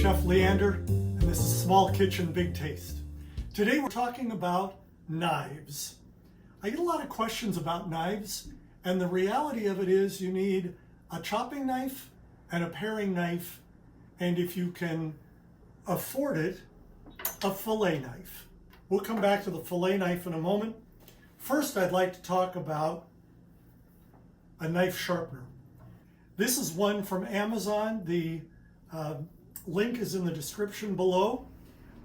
Chef Leander, and this is Small Kitchen Big Taste. Today we're talking about knives. I get a lot of questions about knives, and the reality of it is you need a chopping knife and a paring knife, and if you can afford it, a fillet knife. We'll come back to the fillet knife in a moment. First, I'd like to talk about a knife sharpener. This is one from Amazon. The link is in the description below,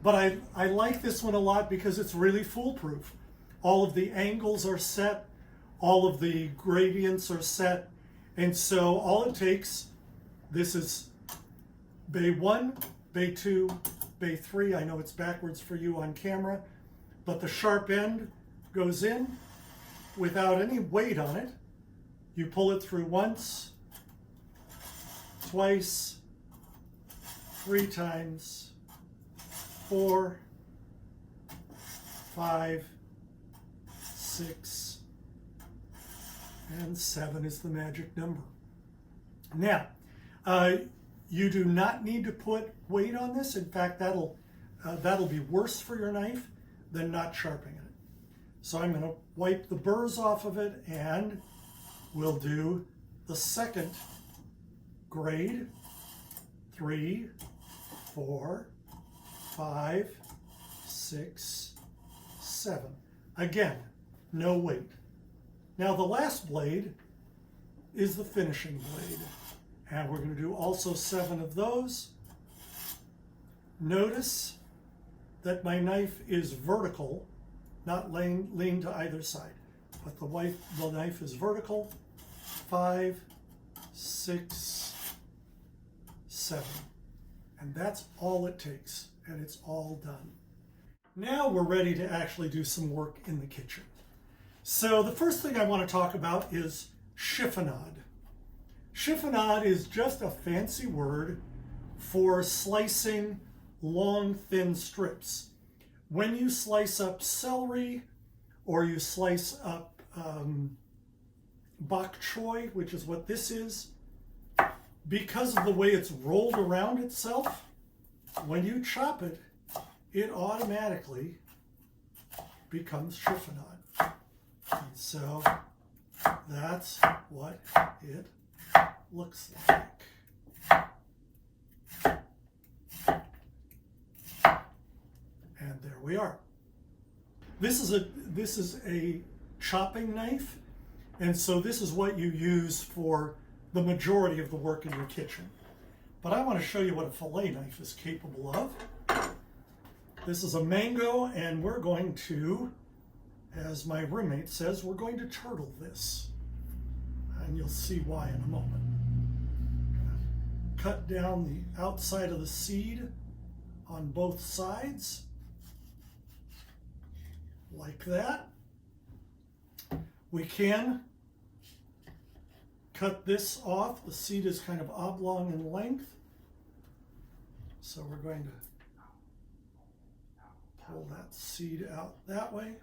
but I like this one a lot because it's really foolproof. All of the angles are set, all of the gradients are set, and so all it takes, this is bay 1, bay 2, bay 3. I know it's backwards for you on camera, but the sharp end goes in without any weight on it. You pull it through once, twice, 3 times, 4, 5, 6, and 7 is the magic number. Now, you do not need to put weight on this. In fact, that'll be worse for your knife than not sharpening it. So I'm going to wipe the burrs off of it, and we'll do the second grade. 3, 4, 5, 6, 7. Again, no weight. Now the last blade is the finishing blade, and we're going to do also 7 of those. Notice that my knife is vertical, not lean to either side, but the knife is vertical. 5, 6, 7. And that's all it takes, and it's all done. Now we're ready to actually do some work in the kitchen. So the first thing I want to talk about is chiffonade. Chiffonade is just a fancy word for slicing long, thin strips. When you slice up celery, or you slice up bok choy, which is what this is, because of the way it's rolled around itself, when you chop it, it automatically becomes chiffonade. And so that's what it looks like. And there we are. This is a chopping knife, and so this is what you use for the majority of the work in your kitchen. But I want to show you what a fillet knife is capable of. This is a mango, and we're going to, as my roommate says, we're going to turtle this. And you'll see why in a moment. Cut down the outside of the seed on both sides, like that. We can cut this off. The seed is kind of oblong in length. So we're going to pull that seed out that way.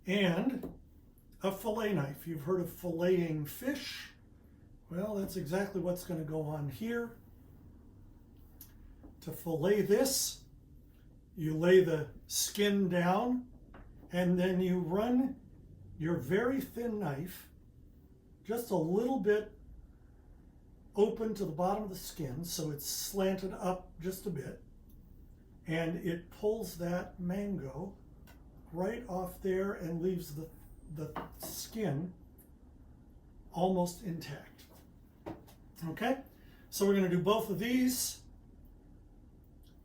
And a fillet knife. You've heard of filleting fish. Well, that's exactly what's going to go on here. To fillet this, you lay the skin down, and then you run your very thin knife just a little bit open to the bottom of the skin, so it's slanted up just a bit, and it pulls that mango right off there and leaves the skin almost intact. Okay, so we're going to do both of these,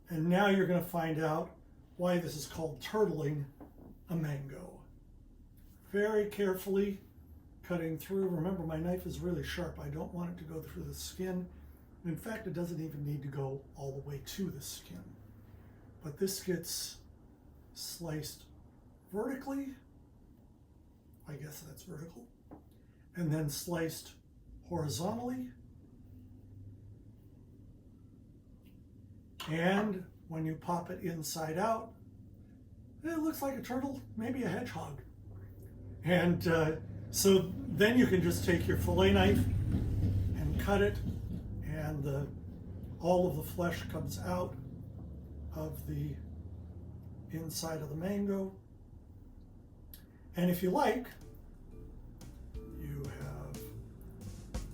and now you're going to find out why this is called turtling a mango. Very carefully cutting through. Remember, my knife is really sharp. I don't want it to go through the skin. In fact, it doesn't even need to go all the way to the skin. But this gets sliced vertically. I guess that's vertical. And then sliced horizontally. And when you pop it inside out, it looks like a turtle, maybe a hedgehog. And so then you can just take your fillet knife and cut it, and the all of the flesh comes out of the inside of the mango. And if you like, you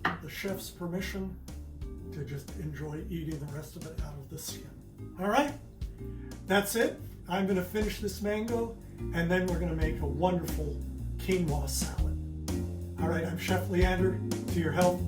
have the chef's permission to just enjoy eating the rest of it out of the skin. All right, that's it. I'm going to finish this mango, and then we're going to make a wonderful quinoa salad. All right, I'm Chef Leander. To your health.